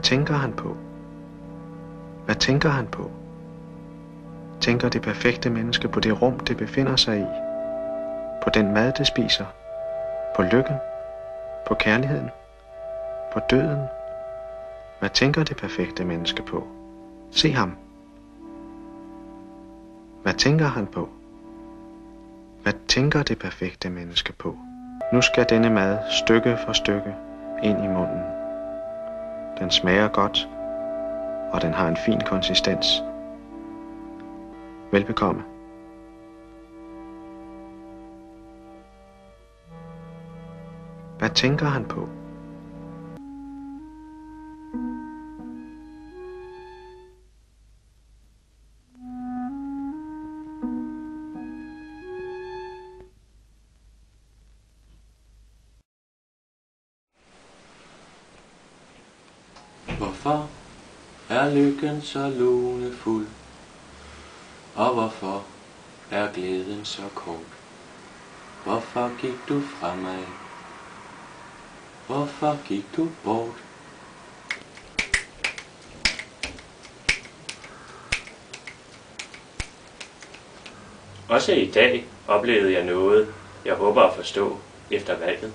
tænker han på? Hvad tænker han på? Tænker det perfekte menneske på det rum, det befinder sig i? På den mad, det spiser? På lykken? På kærligheden? På døden? Hvad tænker det perfekte menneske på? Se ham. Hvad tænker han på? Hvad tænker det perfekte menneske på? Nu skal denne mad stykke for stykke ind i munden. Den smager godt, og den har en fin konsistens. Velbekomme. Hvad tænker han på? Hvorfor er lykken så lunefuld? Og hvorfor er glæden så kort? Hvorfor gik du fra mig? Hvorfor gik du bort? Også i dag oplevede jeg noget, jeg håber at forstå efter valget.